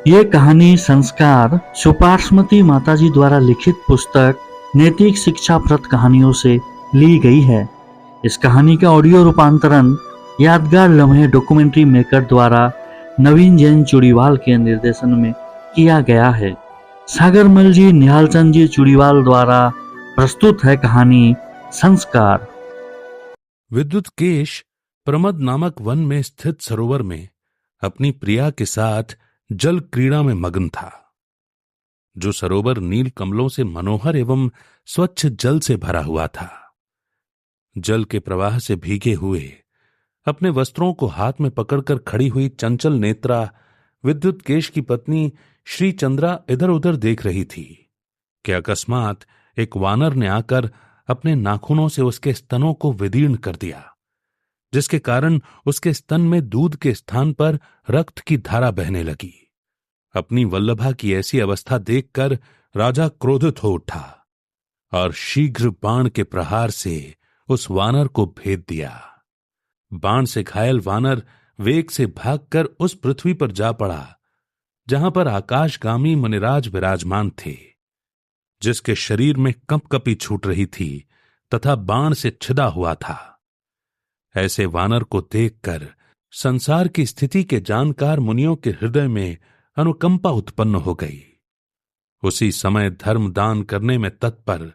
ये कहानी संस्कार सुपार्श्मती माताजी द्वारा लिखित पुस्तक नैतिक शिक्षाप्रद कहानियों से ली गई है। इस कहानी का ऑडियो रूपांतरण यादगार लम्हे डॉक्यूमेंट्री मेकर द्वारा नवीन जैन चूड़ीवाल के निर्देशन में किया गया है। सागरमल जी निहालचंद जी चूड़ीवाल द्वारा प्रस्तुत है कहानी संस्कार। विद्युत केश प्रमद नामक वन में स्थित सरोवर में अपनी प्रिया के साथ जल क्रीड़ा में मग्न था। जो सरोवर नील कमलों से मनोहर एवं स्वच्छ जल से भरा हुआ था। जल के प्रवाह से भीगे हुए अपने वस्त्रों को हाथ में पकड़कर खड़ी हुई चंचल नेत्रा विद्युत केश की पत्नी श्री चंद्रा इधर उधर देख रही थी कि अकस्मात एक वानर ने आकर अपने नाखूनों से उसके स्तनों को विदीर्ण कर दिया, जिसके कारण उसके स्तन में दूध के स्थान पर रक्त की धारा बहने लगी। अपनी वल्लभा की ऐसी अवस्था देखकर राजा क्रोधित हो उठा और शीघ्र बाण के प्रहार से उस वानर को भेद दिया। बाण से घायल वानर वेग से भागकर उस पृथ्वी पर जा पड़ा जहां पर आकाशगामी मुनिराज विराजमान थे, जिसके शरीर में कंपकपी छूट रही थी तथा बाण से छिदा हुआ था। ऐसे वानर को देखकर संसार की स्थिति के जानकार मुनियों के हृदय में अनुकंपा उत्पन्न हो गई। उसी समय धर्म दान करने में तत्पर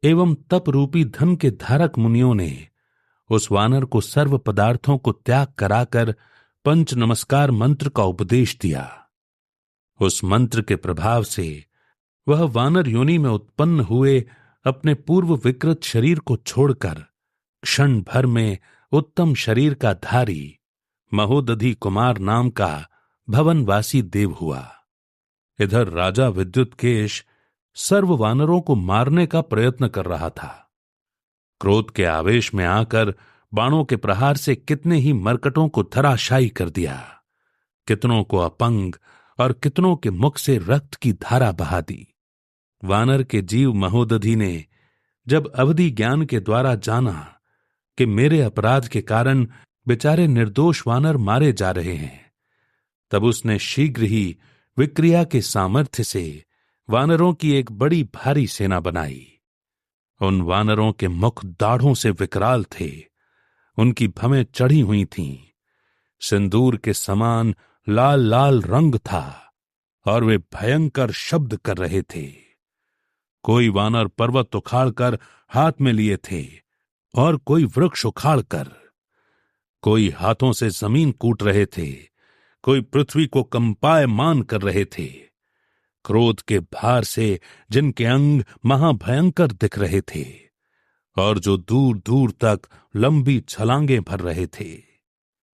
एवं तप रूपी धन के धारक मुनियों ने उस वानर को सर्व पदार्थों को त्याग कराकर पंच नमस्कार मंत्र का उपदेश दिया। उस मंत्र के प्रभाव से वह वानर योनि में उत्पन्न हुए अपने पूर्व विकृत शरीर को छोड़कर क्षण भर में उत्तम शरीर का धारी महोदधि कुमार नाम का भवनवासी देव हुआ। इधर राजा विद्युत केश सर्व वानरों को मारने का प्रयत्न कर रहा था। क्रोध के आवेश में आकर बाणों के प्रहार से कितने ही मरकटों को धराशायी कर दिया, कितनों को अपंग और कितनों के मुख से रक्त की धारा बहा दी। वानर के जीव महोदधि ने जब अवधि ज्ञान के द्वारा जाना कि मेरे अपराध के कारण बेचारे निर्दोष वानर मारे जा रहे हैं, तब उसने शीघ्र ही विक्रिया के सामर्थ्य से वानरों की एक बड़ी भारी सेना बनाई। उन वानरों के मुख दाढ़ों से विकराल थे, उनकी भवें चढ़ी हुई थीं, सिंदूर के समान लाल लाल रंग था और वे भयंकर शब्द कर रहे थे। कोई वानर पर्वत उखाड़कर हाथ में लिए थे और कोई वृक्ष उखाड़कर, कोई हाथों से जमीन कूट रहे थे, कोई पृथ्वी को कंपायमान कर रहे थे। क्रोध के भार से जिनके अंग महाभयंकर दिख रहे थे और जो दूर दूर तक लंबी छलांगें भर रहे थे,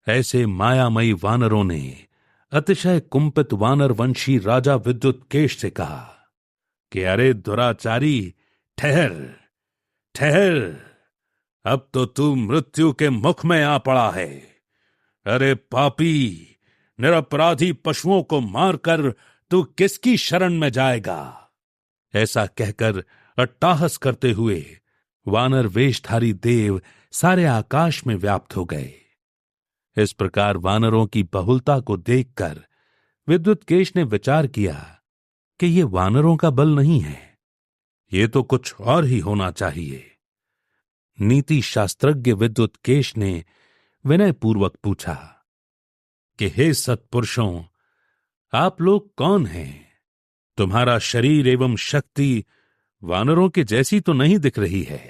ऐसे मायामयी वानरों ने अतिशय कुंपित वानर वंशी राजा विद्युत केश से कहा कि अरे दुराचारी, ठहर ठहर, अब तो तू मृत्यु के मुख में आ पड़ा है। अरे पापी, निरपराधी पशुओं को मारकर तू किसकी शरण में जाएगा? ऐसा कहकर अट्टाहस करते हुए वानर वेशधारी देव सारे आकाश में व्याप्त हो गए। इस प्रकार वानरों की बहुलता को देखकर विद्युत केश ने विचार किया कि ये वानरों का बल नहीं है, ये तो कुछ और ही होना चाहिए। नीति शास्त्रज्ञ विद्युत केश ने विनय पूर्वक पूछा कि हे सत्पुरुषों, आप लोग कौन हैं? तुम्हारा शरीर एवं शक्ति वानरों के जैसी तो नहीं दिख रही है।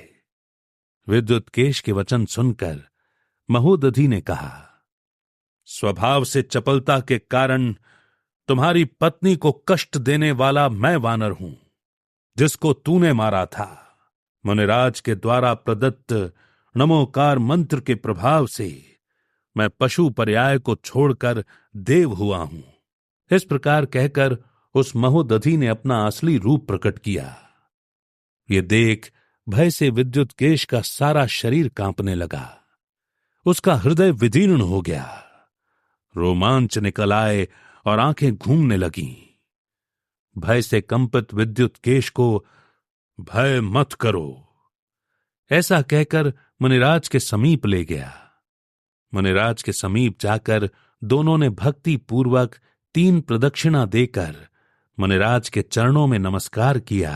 विद्युत केश के वचन सुनकर महोदधि ने कहा, स्वभाव से चपलता के कारण तुम्हारी पत्नी को कष्ट देने वाला मैं वानर हूं, जिसको तूने मारा था। मुनिराज के द्वारा प्रदत्त नमोकार मंत्र के प्रभाव से मैं पशु पर्याय को छोड़कर देव हुआ हूं। इस प्रकार कहकर उस महोदधि ने अपना असली रूप प्रकट किया। ये देख भय से विद्युत केश का सारा शरीर कांपने लगा, उसका हृदय विदीर्ण हो गया, रोमांच निकल आए और आंखें घूमने लगीं। भय से कंपित विद्युत केश को भय मत करो, ऐसा कहकर मुनिराज के समीप ले गया। मुनिराज के समीप जाकर दोनों ने भक्ति पूर्वक 3 प्रदक्षिणा देकर मुनिराज के चरणों में नमस्कार किया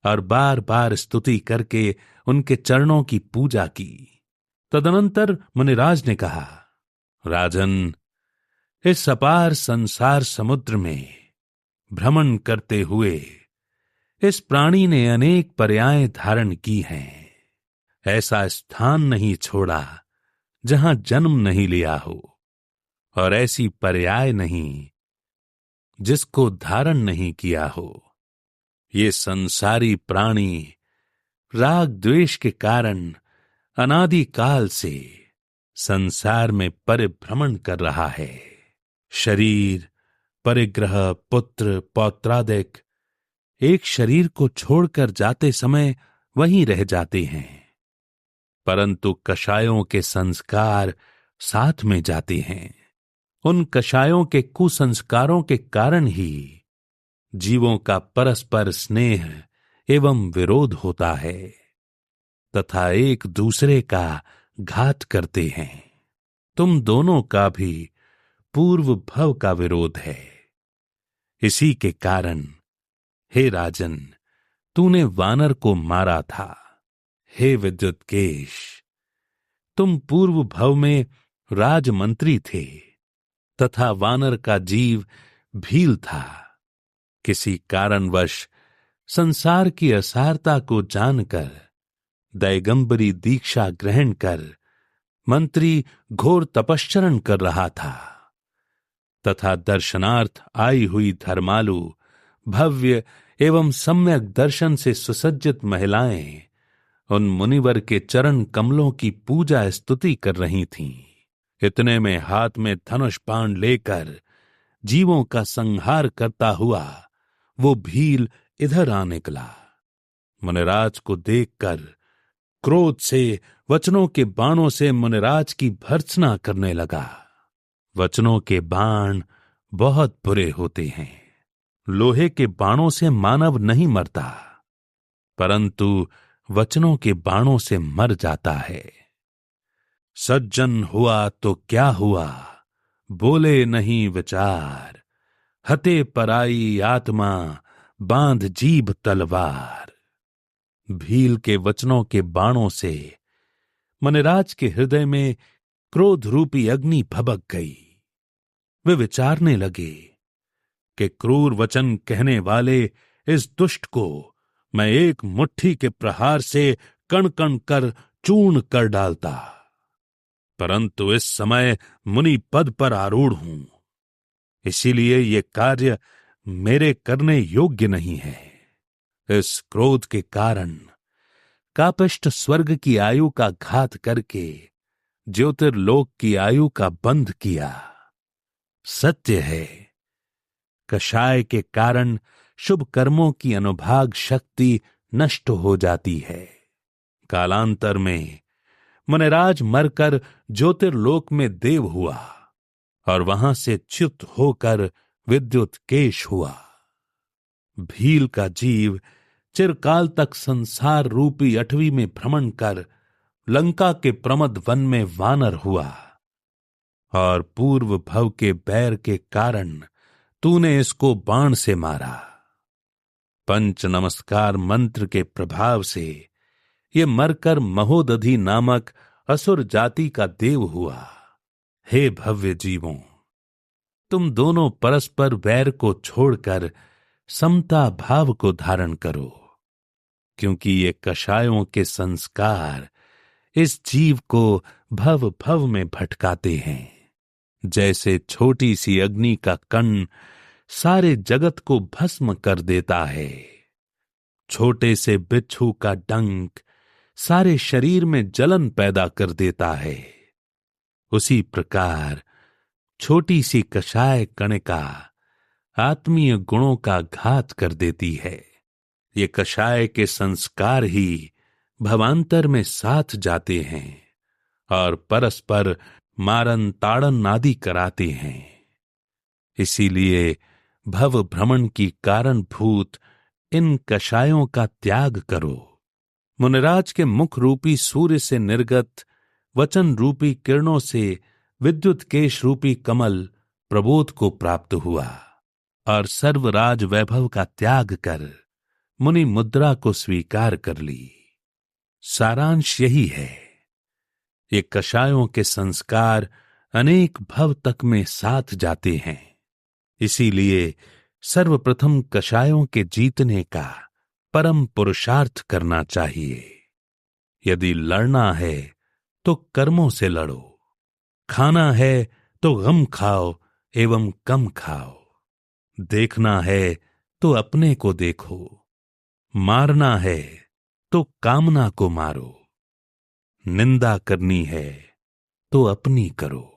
और बार बार स्तुति करके उनके चरणों की पूजा की। तदनंतर मुनिराज ने कहा, राजन, इस अपार संसार समुद्र में भ्रमण करते हुए इस प्राणी ने अनेक पर्याय धारण की हैं। ऐसा स्थान नहीं छोड़ा जहां जन्म नहीं लिया हो, और ऐसी पर्याय नहीं जिसको धारण नहीं किया हो। ये संसारी प्राणी राग द्वेष के कारण अनादि काल से संसार में परिभ्रमण कर रहा है। शरीर, परिग्रह, पुत्र, पौत्रादिक एक शरीर को छोड़कर जाते समय वहीं रह जाते हैं, परंतु कषायों के संस्कार साथ में जाते हैं। उन कषायों के कुसंस्कारों के कारण ही जीवों का परस्पर स्नेह एवं विरोध होता है तथा एक दूसरे का घात करते हैं। तुम दोनों का भी पूर्व भव का विरोध है। इसी के कारण हे राजन, तूने वानर को मारा था। हे विद्युत्केश, तुम पूर्व भव में राजमंत्री थे तथा वानर का जीव भील था। किसी कारणवश संसार की असारता को जानकर दैगंबरी दीक्षा ग्रहण कर मंत्री घोर तपश्चरण कर रहा था तथा दर्शनार्थ आई हुई धर्मालु भव्य एवं सम्यक दर्शन से सुसज्जित महिलाएं उन मुनिवर के चरण कमलों की पूजा स्तुति कर रही थीं। इतने में हाथ में धनुष बाण लेकर जीवों का संहार करता हुआ वो भील इधर आ निकला। मुनिराज को देखकर क्रोध से वचनों के बाणों से मुनिराज की भर्त्सना करने लगा। वचनों के बाण बहुत बुरे होते हैं। लोहे के बाणों से मानव नहीं मरता, परंतु वचनों के बाणों से मर जाता है। सज्जन हुआ तो क्या हुआ, बोले नहीं विचार, हते पराई आत्मा, बांध जीभ तलवार। भील के वचनों के बाणों से मुनिराज के हृदय में क्रोध रूपी अग्नि भभक गई। वे विचारने लगे कि क्रूर वचन कहने वाले इस दुष्ट को मैं एक मुट्ठी के प्रहार से कण कण कर चूर्ण कर डालता, परंतु इस समय मुनि पद पर आरूढ़ हूं, इसीलिए ये कार्य मेरे करने योग्य नहीं है। इस क्रोध के कारण कापिष्ट स्वर्ग की आयु का घात करके ज्योतिर्लोक की आयु का बंध किया। सत्य है, कषाय के कारण शुभ कर्मों की अनुभाग शक्ति नष्ट हो जाती है। कालांतर में मुनिराज मरकर ज्योतिर्लोक में देव हुआ और वहां से च्युत होकर विद्युत्केश हुआ। भील का जीव चिरकाल तक संसार रूपी 8वीं में भ्रमण कर लंका के प्रमद वन में वानर हुआ, और पूर्व भव के बैर के कारण तूने इसको बाण से मारा। पंच नमस्कार मंत्र के प्रभाव से ये मरकर महोदधि नामक असुर जाति का देव हुआ। हे भव्य जीवों, तुम दोनों परस्पर वैर को छोड़कर समता भाव को धारण करो, क्योंकि ये कषायों के संस्कार इस जीव को भव भव में भटकाते हैं। जैसे छोटी सी अग्नि का कण सारे जगत को भस्म कर देता है, छोटे से बिच्छू का डंक सारे शरीर में जलन पैदा कर देता है, उसी प्रकार छोटी सी कषाय कणिका आत्मीय गुणों का घात कर देती है। ये कषाय के संस्कार ही भवांतर में साथ जाते हैं और परस्पर मारन ताड़न आदि कराते हैं। इसीलिए भव भ्रमण की कारणभूत इन कषायों का त्याग करो। मुनिराज के मुख रूपी सूर्य से निर्गत वचन रूपी किरणों से विद्युत केश रूपी कमल प्रबोध को प्राप्त हुआ और सर्वराज वैभव का त्याग कर मुनि मुद्रा को स्वीकार कर ली। सारांश यही है, ये कषायों के संस्कार अनेक भव तक में साथ जाते हैं। इसीलिए सर्वप्रथम कषायों के जीतने का परम पुरुषार्थ करना चाहिए। यदि लड़ना है तो कर्मों से लड़ो, खाना है तो गम खाओ एवं कम खाओ, देखना है तो अपने को देखो, मारना है तो कामना को मारो, निंदा करनी है तो अपनी करो।